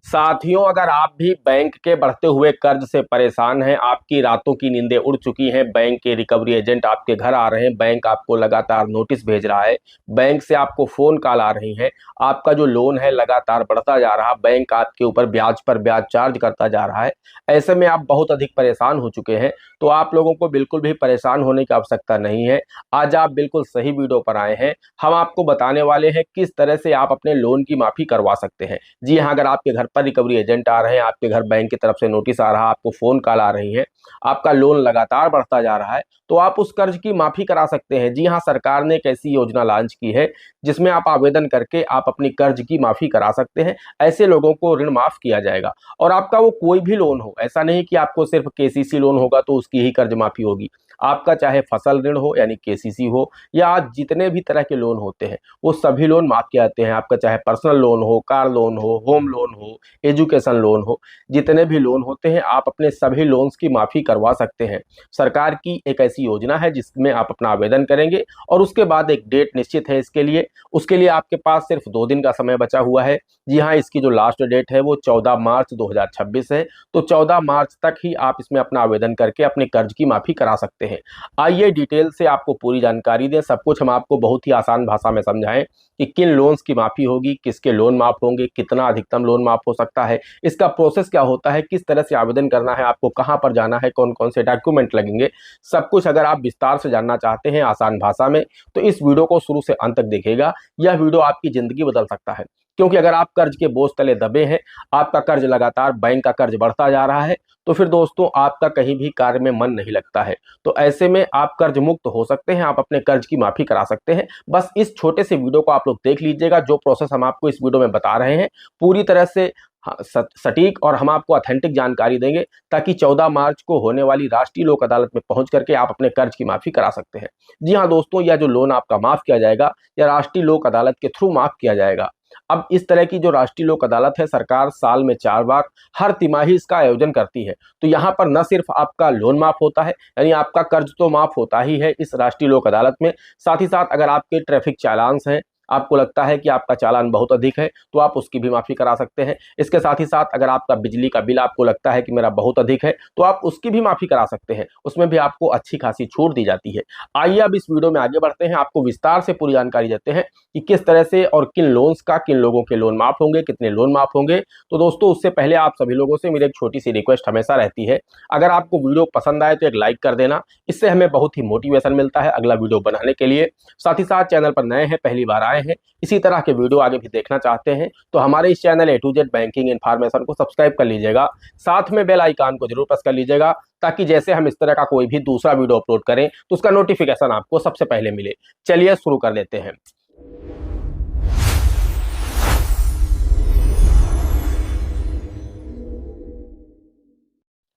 साथियों, अगर आप भी बैंक के बढ़ते हुए कर्ज से परेशान हैं, आपकी रातों की नींदें उड़ चुकी हैं, बैंक के रिकवरी एजेंट आपके घर आ रहे हैं, बैंक आपको लगातार नोटिस भेज रहा है, बैंक से आपको फोन कॉल आ रही हैं, आपका जो लोन है लगातार बढ़ता जा रहा, बैंक आपके ऊपर ब्याज पर ब्याज चार्ज करता जा रहा है, ऐसे में आप बहुत अधिक परेशान हो चुके हैं। तो आप लोगों को बिल्कुल भी परेशान होने की आवश्यकता नहीं है। आज आप बिल्कुल सही वीडियो पर आए हैं। हम आपको बताने वाले हैं किस तरह से आप अपने लोन की माफी करवा सकते हैं। जी हाँ, अगर आपके घर पर रिकवरी एजेंट आ रहे हैं, आपके घर बैंक की तरफ से नोटिस आ रहा है, आपको फोन कॉल आ रही है, आपका लोन लगातार बढ़ता जा रहा है, तो आप उस कर्ज की माफी करा सकते हैं। जी हाँ, सरकार ने एक ऐसी योजना लॉन्च की है जिसमें आप आवेदन करके आप अपनी कर्ज की माफी करा सकते हैं। ऐसे लोगों को ऋण माफ किया जाएगा और आपका वो कोई भी लोन हो, ऐसा नहीं कि आपको सिर्फ केसीसी लोन होगा तो उसकी ही कर्ज माफी होगी। आपका चाहे फसल ऋण हो यानी केसीसी हो, या आज जितने भी तरह के लोन होते हैं वो सभी लोन माफ किए जाते हैं। आपका चाहे पर्सनल लोन हो, कार लोन हो, होम लोन हो, एजुकेशन लोन हो, जितने भी लोन होते हैं आप अपने सभी लोन्स की माफी करवा सकते हैं। सरकार की एक ऐसी योजना है जिसमें आप अपना आवेदन करेंगे और उसके बाद एक डेट निश्चित है इसके लिए। उसके लिए आपके पास सिर्फ 2 दिन का समय बचा हुआ है। जी हाँ, इसकी जो लास्ट डेट है वो 14 मार्च 2026 है। तो 14 मार्च तक ही आप इसमें अपना आवेदन करके अपने कर्ज की माफी करा सकते हैं। आइए डिटेल से आपको पूरी जानकारी दें, सब कुछ हम आपको बहुत ही आसान भाषा में समझाएं कि किन लोन्स की माफी होगी, किसके लोन माफ होंगे, कितना अधिकतम लोन माफ हो सकता है, इसका प्रोसेस क्या होता है, किस तरह से आवेदन करना है, आपको कहां पर जाना है, कौन कौन से डॉक्यूमेंट लगेंगे, सब कुछ अगर आप विस्तार से जानना चाहते हैं आसान भाषा में तो इस वीडियो को शुरू से अंत तक देखिएगा। यह वीडियो आपकी जिंदगी बदल सकता है, क्योंकि अगर आप कर्ज के बोझ तले दबे हैं, आपका कर्ज लगातार बैंक का कर्ज बढ़ता जा रहा है, तो फिर दोस्तों आपका कहीं भी कार्य में मन नहीं लगता है। तो ऐसे में आप कर्ज मुक्त हो सकते हैं, आप अपने कर्ज की माफी करा सकते हैं। बस इस छोटे से वीडियो को आप लोग देख लीजिएगा। जो प्रोसेस हम आपको इस वीडियो में बता रहे हैं पूरी तरह से सटीक और हम आपको ऑथेंटिक जानकारी देंगे, ताकि 14 मार्च को होने वाली राष्ट्रीय लोक अदालत में पहुंच करके आप अपने कर्ज की माफी करा सकते हैं। जी हाँ दोस्तों, यह जो लोन आपका माफ किया जाएगा यह राष्ट्रीय लोक अदालत के थ्रू माफ किया जाएगा। अब इस तरह की जो राष्ट्रीय लोक अदालत है, सरकार साल में 4 बार हर तिमाही इसका आयोजन करती है। तो यहाँ पर न सिर्फ आपका लोन माफ होता है, यानी आपका कर्ज तो माफ होता ही है इस राष्ट्रीय लोक अदालत में, साथ ही साथ अगर आपके ट्रैफिक चालान्स हैं, आपको लगता है कि आपका चालान बहुत अधिक है, तो आप उसकी भी माफी करा सकते हैं। इसके साथ ही साथ अगर आपका बिजली का बिल आपको लगता है कि मेरा बहुत अधिक है, तो आप उसकी भी माफी करा सकते हैं। उसमें भी आपको अच्छी खासी छूट दी जाती है। आइए अब इस वीडियो में आगे बढ़ते हैं, आपको विस्तार से पूरी जानकारी देते हैं कि किस तरह से और किन लोन्स का, किन लोगों के लोन माफ होंगे, कितने लोन माफ होंगे। तो दोस्तों उससे पहले आप सभी लोगों से मेरी एक छोटी सी रिक्वेस्ट हमेशा रहती है, अगर आपको वीडियो पसंद आए तो एक लाइक कर देना, इससे हमें बहुत ही मोटिवेशन मिलता है अगला वीडियो बनाने के लिए। साथ ही साथ चैनल पर नए हैं, पहली बार आए हैं, इसी तरह के वीडियो आगे भी देखना चाहते हैं, तो हमारे इस channel A to Z banking information को सब्सक्राइब कर लीजिएगा। साथ में बेल आइकन को जरूर प्रेस कर लीजिएगा, ताकि जैसे हम इस तरह का कोई भी दूसरा वीडियो अपलोड करें तो उसका नोटिफिकेशन आपको सबसे पहले मिले। चलिए शुरू कर लेते हैं।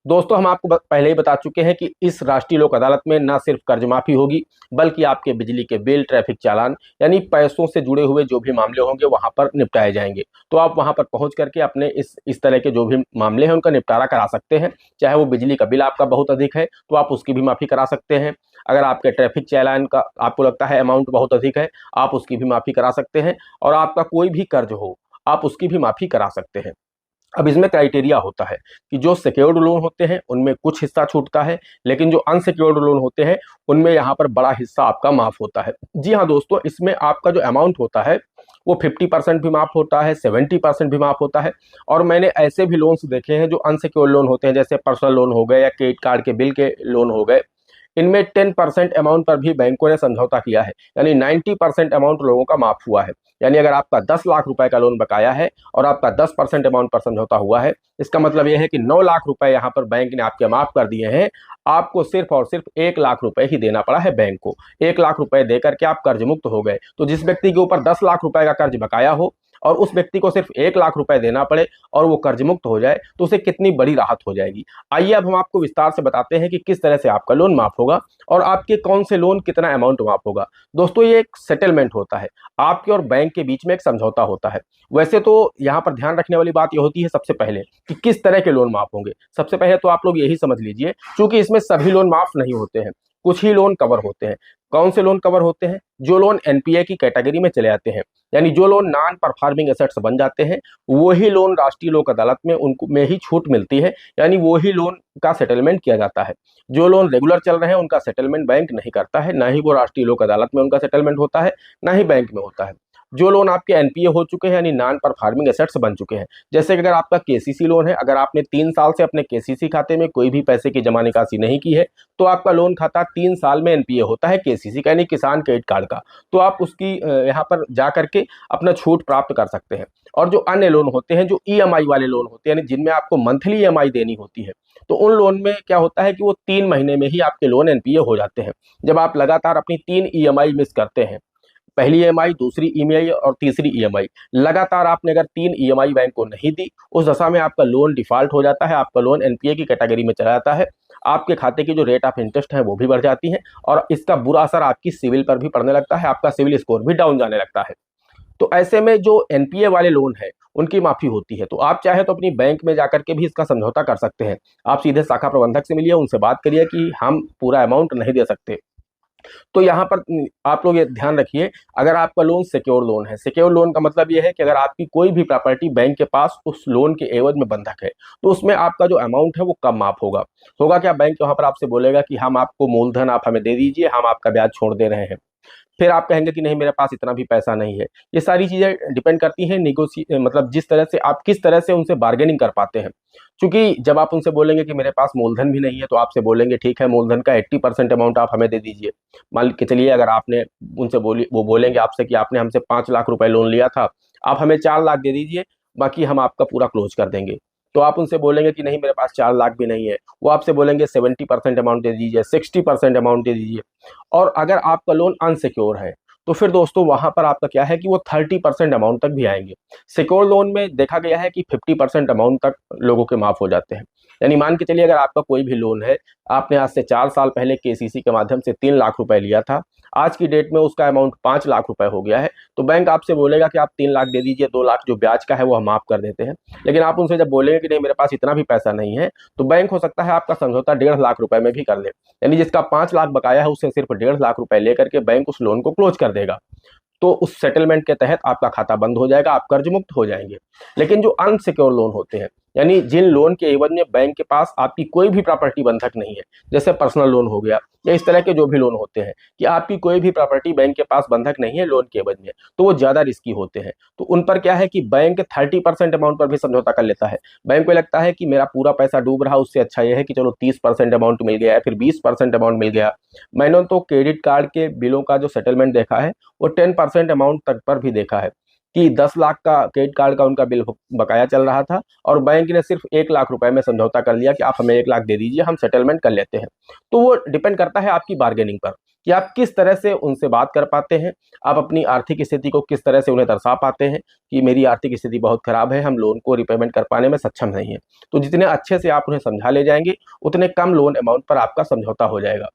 दोस्तों हम आपको पहले ही बता चुके हैं कि इस राष्ट्रीय लोक अदालत में न सिर्फ कर्ज माफी होगी, बल्कि आपके बिजली के बिल, ट्रैफिक चालान यानी पैसों से जुड़े हुए जो भी मामले होंगे वहां पर निपटाए जाएंगे। तो आप वहां पर पहुंच करके अपने इस तरह के जो भी मामले हैं उनका निपटारा करा सकते हैं। चाहे वो बिजली का बिल आपका बहुत अधिक है तो आप उसकी भी माफी करा सकते हैं। अगर आपके ट्रैफिक चालान का आपको लगता है अमाउंट बहुत अधिक है, आप उसकी भी माफी करा सकते हैं। और आपका कोई भी कर्ज हो, आप उसकी भी माफी करा सकते हैं। अब इसमें क्राइटेरिया होता है कि जो सिक्योर्ड लोन होते हैं उनमें कुछ हिस्सा छूटता है, लेकिन जो अनसिक्योर्ड लोन होते हैं उनमें यहाँ पर बड़ा हिस्सा आपका माफ होता है। जी हाँ दोस्तों, इसमें आपका जो अमाउंट होता है वो 50% भी माफ होता है, 70% भी माफ होता है। और मैंने ऐसे भी लोन्स देखे हैं जो अनसिक्योर्ड लोन होते हैं, जैसे पर्सनल लोन हो गए या क्रेडिट कार्ड के बिल के लोन हो गए, इनमें 10% अमाउंट पर भी बैंकों ने समझौता किया है, यानी 90% अमाउंट लोगों का माफ हुआ है। यानी अगर आपका 10 लाख रुपए का लोन बकाया है और आपका 10% अमाउंट पर समझौता हुआ है, इसका मतलब यह है कि 9 लाख रुपए यहाँ पर बैंक ने आपके माफ कर दिए हैं। आपको सिर्फ और सिर्फ 1 लाख रुपए ही देना पड़ा है बैंक को। 1 लाख रुपए देकर के आप कर्ज मुक्त हो गए। तो जिस व्यक्ति के ऊपर 10 लाख रुपए का कर्ज बकाया हो और उस व्यक्ति को सिर्फ 1 लाख रुपए देना पड़े और वो कर्ज मुक्त हो जाए, तो उसे कितनी बड़ी राहत हो जाएगी। आइए अब हम आपको विस्तार से बताते हैं कि किस तरह से आपका लोन माफ होगा और आपके कौन से लोन कितना अमाउंट माफ होगा। दोस्तों ये एक सेटलमेंट होता है, आपके और बैंक के बीच में एक समझौता होता है। वैसे तो यहाँ पर ध्यान रखने वाली बात यह होती है सबसे पहले कि किस तरह के लोन माफ होंगे। सबसे पहले तो आप लोग यही समझ लीजिए, क्योंकि इसमें सभी लोन माफ नहीं होते हैं, कुछ ही लोन कवर होते हैं। कौन से लोन कवर होते हैं? जो लोन एनपीए की कैटेगरी में चले जाते हैं, यानी जो लोन नॉन परफॉर्मिंग एसेट्स बन जाते हैं, वही लोन राष्ट्रीय लोक अदालत में उनको में ही छूट मिलती है, यानी वही लोन का सेटलमेंट किया जाता है। जो लोन रेगुलर चल रहे हैं उनका सेटलमेंट बैंक नहीं करता है, ना ही वो राष्ट्रीय लोक अदालत में उनका सेटलमेंट होता है, ना ही बैंक में होता है। जो लोन आपके एनपीए हो चुके हैं यानी नॉन परफॉर्मिंग एसेट्स बन चुके हैं, जैसे कि अगर आपका केसीसी लोन है, अगर आपने 3 साल से अपने केसीसी खाते में कोई भी पैसे की जमा निकासी नहीं की है, तो आपका लोन खाता 3 साल में एनपीए होता है केसीसी का, यानी किसान क्रेडिट कार्ड का। तो आप उसकी यहाँ पर जा करके अपना छूट प्राप्त कर सकते हैं। और जो अन्य लोन होते हैं, जो ईएमआई वाले लोन होते हैं, यानी जिनमें आपको मंथली ईएमआई देनी होती है, तो उन लोन में क्या होता है कि वो 3 महीने में ही आपके लोन एनपीए हो जाते हैं। जब आप लगातार अपनी 3 ईएमआई मिस करते हैं, पहली ईएमआई, दूसरी ईएमआई और तीसरी ईएमआई, लगातार आपने अगर 3 ईएमआई बैंक को नहीं दी, उस दशा में आपका लोन डिफॉल्ट हो जाता है, आपका लोन एनपीए की कैटेगरी में चला जाता है। आपके खाते की जो रेट ऑफ इंटरेस्ट है वो भी बढ़ जाती है, और इसका बुरा असर आपकी सिविल पर भी पड़ने लगता है, आपका सिविल स्कोर भी डाउन जाने लगता है। तो ऐसे में जो एनपीए वाले लोन है उनकी माफी होती है। तो आप चाहे तो अपनी बैंक में जाकर के भी इसका समझौता कर सकते हैं। आप सीधे शाखा प्रबंधक से मिलिए, उनसे बात करिए कि हम पूरा अमाउंट नहीं दे सकते। तो यहाँ पर आप लोग ये ध्यान रखिए, अगर आपका लोन सिक्योर लोन है, सिक्योर लोन का मतलब ये है कि अगर आपकी कोई भी प्रॉपर्टी बैंक के पास उस लोन के एवज में बंधक है, तो उसमें आपका जो अमाउंट है वो कम माफ होगा। होगा क्या, बैंक वहां पर आपसे बोलेगा कि हम आपको मूलधन आप हमें दे दीजिए, हम आपका ब्याज छोड़ दे रहे हैं। फिर आप कहेंगे कि नहीं, मेरे पास इतना भी पैसा नहीं है। ये सारी चीजें डिपेंड करती हैं मतलब जिस तरह से आप किस तरह से उनसे बार्गेनिंग कर पाते हैं। क्योंकि जब आप उनसे बोलेंगे कि मेरे पास मूलधन भी नहीं है, तो आपसे बोलेंगे ठीक है, मूलधन का 80% अमाउंट आप हमें दे दीजिए। मान के चलिए, अगर आपने उनसे वो बोलेंगे आपसे कि आपने हमसे 5 लाख रुपए लोन लिया था, आप हमें 4 लाख दे दीजिए, बाकी हम आपका पूरा क्लोज कर देंगे। तो आप उनसे बोलेंगे कि नहीं, मेरे पास 4 लाख भी नहीं है। वो आपसे बोलेंगे 70% अमाउंट दे दीजिए, 60% अमाउंट दे दीजिए। और अगर आपका लोन अनसिक्योर है, तो फिर दोस्तों वहां पर आपका क्या है कि वो 30% अमाउंट तक भी आएंगे। सिक्योर लोन में देखा गया है कि 50% अमाउंट तक लोगों के माफ हो जाते हैं। यानी मान के चलिए, अगर आपका कोई भी लोन है, आपने आज से 4 साल पहले केसीसी के माध्यम से 3 लाख रुपए लिया था, आज की डेट में उसका अमाउंट 5 लाख रुपए हो गया है, तो बैंक आपसे बोलेगा कि आप 3 लाख दे दीजिए, 2 लाख जो ब्याज का है वो हम माफ कर देते हैं। लेकिन आप उनसे जब बोलेंगे कि नहीं, मेरे पास इतना भी पैसा नहीं है, तो बैंक हो सकता है आपका समझौता 1.5 लाख रुपए में भी कर ले। यानी जिसका 5 लाख बकाया है, उससे सिर्फ 1.5 लाख रुपए लेकर के बैंक उस लोन को क्लोज कर देगा। तो उस सेटलमेंट के तहत आपका खाता बंद हो जाएगा, आप कर्ज मुक्त हो जाएंगे। लेकिन जो अनसिक्योर लोन होते हैं, यानी जिन लोन के एवज में बैंक के पास आपकी कोई भी प्रॉपर्टी बंधक नहीं है, जैसे पर्सनल लोन हो गया या इस तरह के जो भी लोन होते हैं कि आपकी कोई भी प्रॉपर्टी बैंक के पास बंधक नहीं है लोन के एवज में, तो वो ज्यादा रिस्की होते हैं। तो उन पर क्या है कि बैंक 30% अमाउंट पर भी समझौता कर लेता है। बैंक को लगता है कि मेरा पूरा पैसा डूब रहा, उससे अच्छा यह है कि चलो 30% अमाउंट मिल गया है, फिर 20% अमाउंट मिल गया। मैंने तो क्रेडिट कार्ड के बिलों का जो सेटलमेंट देखा है, वो 10% अमाउंट तक पर भी देखा है कि 10 लाख का क्रेडिट कार्ड का उनका बिल बकाया चल रहा था, और बैंक ने सिर्फ 1 लाख रुपए में समझौता कर लिया कि आप हमें 1 लाख दे दीजिए, हम सेटलमेंट कर लेते हैं। तो वो डिपेंड करता है आपकी बार्गेनिंग पर कि आप किस तरह से उनसे बात कर पाते हैं, आप अपनी आर्थिक स्थिति को किस तरह से उन्हें दर्शा पाते हैं कि मेरी आर्थिक स्थिति बहुत खराब है, हम लोन को रिपेमेंट कर पाने में सक्षम नहीं है। तो जितने अच्छे से आप उन्हें समझा ले जाएंगे, उतने कम लोन अमाउंट पर आपका समझौता हो जाएगा।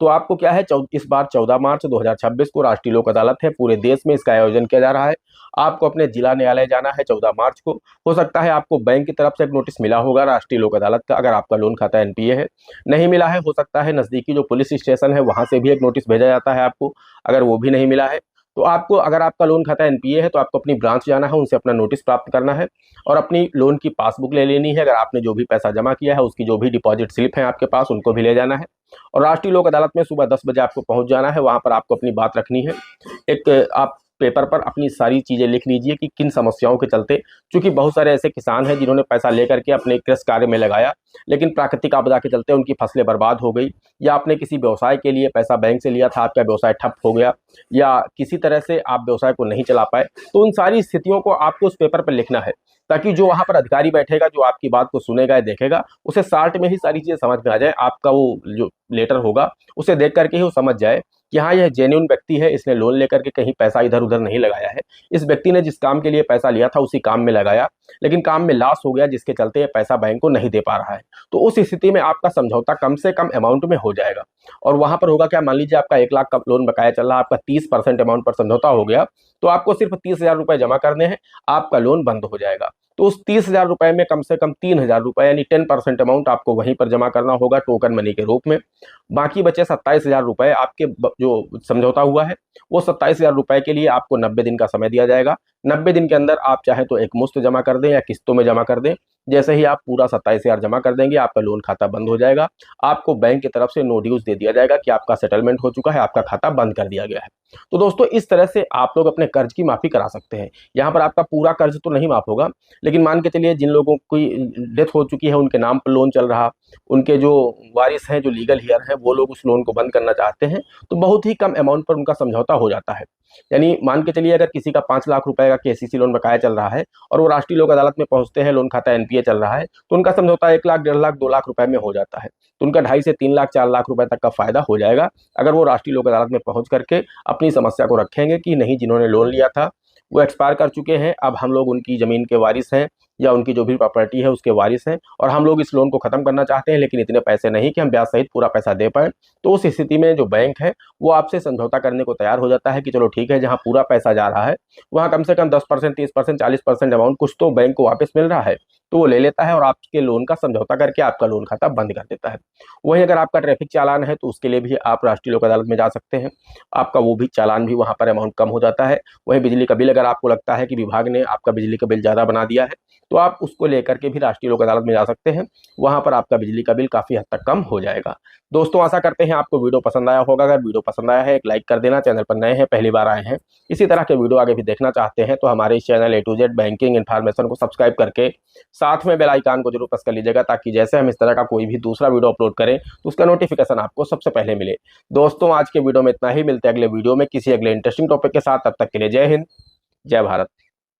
तो आपको क्या है, इस बार 14 मार्च 2026 को राष्ट्रीय लोक अदालत है, पूरे देश में इसका आयोजन किया जा रहा है। आपको अपने जिला न्यायालय जाना है 14 मार्च को। हो सकता है आपको बैंक की तरफ से एक नोटिस मिला होगा राष्ट्रीय लोक अदालत का, अगर आपका लोन खाता एनपीए है। नहीं मिला है, हो सकता है नजदीकी जो पुलिस स्टेशन है वहां से भी एक नोटिस भेजा जाता है आपको। अगर वो भी नहीं मिला है, तो आपको, अगर आपका लोन खाता एनपीए है, तो आपको अपनी ब्रांच जाना है, उनसे अपना नोटिस प्राप्त करना है और अपनी लोन की पासबुक ले लेनी है। अगर आपने जो भी पैसा जमा किया है, उसकी जो भी डिपॉजिट स्लिप है आपके पास, उनको भी ले जाना है। और राष्ट्रीय लोक अदालत में सुबह 10 बजे आपको पहुंच जाना है। वहां पर आपको अपनी बात रखनी है। एक आप पेपर पर अपनी सारी चीजें लिख लीजिए कि किन समस्याओं के चलते, क्योंकि बहुत सारे ऐसे किसान हैं जिन्होंने पैसा लेकर के अपने कृषि कार्य में लगाया, लेकिन प्राकृतिक आपदा के चलते उनकी फसलें बर्बाद हो गई, या आपने किसी व्यवसाय के लिए पैसा बैंक से लिया था, आपका व्यवसाय ठप हो गया, या किसी तरह से आप व्यवसाय को नहीं चला पाए। तो उन सारी स्थितियों को आपको उस पेपर पर लिखना है, ताकि जो वहां पर अधिकारी बैठेगा, जो आपकी बात को सुनेगा या देखेगा, उसे शार्ट में ही सारी चीजें समझ में आ जाए। आपका वो जो लेटर होगा उसे देख करके ही वो समझ जाए कि हाँ, यह जेन्युइन व्यक्ति है, इसने लोन लेकर के कहीं पैसा इधर उधर नहीं लगाया है। इस व्यक्ति ने जिस काम के लिए पैसा लिया था उसी काम में लगाया, लेकिन काम में लॉस हो गया, जिसके चलते ये पैसा बैंक को नहीं दे पा रहा है। तो उस स्थिति में आपका समझौता कम से कम अमाउंट में हो जाएगा। और वहां पर होगा क्या, मान लीजिए आपका 1 लाख का लोन बकाया चल रहा है, आपका 30% अमाउंट पर समझौता हो गया, तो आपको सिर्फ 30,000 रुपए जमा करने हैं, आपका लोन बंद हो जाएगा। तो उस 30,000 रुपए में कम से कम 3,000 रुपए यानी 10% अमाउंट आपको वहीं पर जमा करना होगा टोकन मनी के रूप में। बाकी बचे 27,000 रुपए आपके जो समझौता हुआ है, वो 27,000 रुपए के लिए आपको 90 दिन का समय दिया जाएगा। 90 दिन के अंदर आप चाहे तो एक मुश्त जमा कर दें या किस्तों में जमा कर दें। जैसे ही आप पूरा 27,000 जमा कर देंगे, आपका लोन खाता बंद हो जाएगा। आपको बैंक की तरफ से नोटिस दे दिया जाएगा कि आपका सेटलमेंट हो चुका है, आपका खाता बंद कर दिया गया है। तो दोस्तों, इस तरह से आप लोग अपने कर्ज की माफी करा सकते हैं। यहाँ पर आपका पूरा कर्ज तो नहीं माफ होगा, लेकिन मान के चलिए जिन लोगों की डेथ हो चुकी है, उनके नाम पर लोन चल रहा, उनके जो वारिस हैं, जो लीगल हियर हैं, वो लोग उस लोन को बंद करना चाहते हैं, तो बहुत ही कम अमाउंट पर उनका समझौता हो जाता है। यानी मान के चलिए अगर किसी का 5 लाख रुपए का केसीसी लोन बकाया चल रहा है और वो राष्ट्रीय लोक अदालत में पहुंचते हैं, लोन खाता एनपीए चल रहा है, तो उनका समझौता 1 लाख, 1.5 लाख, 2 लाख रुपए में हो जाता है। तो उनका 2.5 से 3 लाख, 4 लाख रुपए तक का फायदा हो जाएगा अगर वो राष्ट्रीय लोक अदालत में पहुंच करके अपनी समस्या को रखेंगे कि नहीं, जिन्होंने लोन लिया था वो एक्सपायर कर चुके हैं, अब हम लोग उनकी जमीन के वारिस हैं या उनकी जो भी प्रॉपर्टी है उसके वारिस हैं, और हम लोग इस लोन को खत्म करना चाहते हैं, लेकिन इतने पैसे नहीं कि हम ब्याज सहित पूरा पैसा दे पाएं। तो उस स्थिति में जो बैंक है वो आपसे समझौता करने को तैयार हो जाता है कि चलो ठीक है, जहां पूरा पैसा जा रहा है वहां कम से कम 10%, 30%, 40% अमाउंट कुछ तो बैंक को वापस मिल रहा है, तो वो ले लेता है और आपके लोन का समझौता करके आपका लोन खाता बंद कर देता है। वहीं अगर आपका ट्रैफिक चालान है तो उसके लिए भी आप राष्ट्रीय लोक अदालत में जा सकते हैं, आपका वो भी चालान भी वहां पर अमाउंट कम हो जाता है। वहीं बिजली का बिल, अगर आपको लगता है कि विभाग ने आपका बिजली का बिल ज़्यादा बना दिया है, तो आप उसको लेकर के भी राष्ट्रीय लोक अदालत में जा सकते हैं, वहां पर आपका बिजली का बिल काफ़ी हद तक कम हो जाएगा। दोस्तों, आशा करते हैं आपको वीडियो पसंद आया होगा। अगर वीडियो पसंद आया है, एक लाइक कर देना। चैनल पर नए हैं, पहली बार आए हैं, इसी तरह के वीडियो आगे भी देखना चाहते हैं, तो हमारे इस channel A to Z banking information को सब्सक्राइब करके साथ में बेल आइकन को जरूर प्रेस कर लीजिएगा, ताकि जैसे हम इस तरह का कोई भी दूसरा वीडियो अपलोड करें तो उसका नोटिफिकेशन आपको सबसे पहले मिले। दोस्तों, आज के वीडियो में इतना ही। मिलते हैं अगले वीडियो में किसी अगले इंटरेस्टिंग टॉपिक के साथ। तब तक के लिए जय हिंद, जय भारत।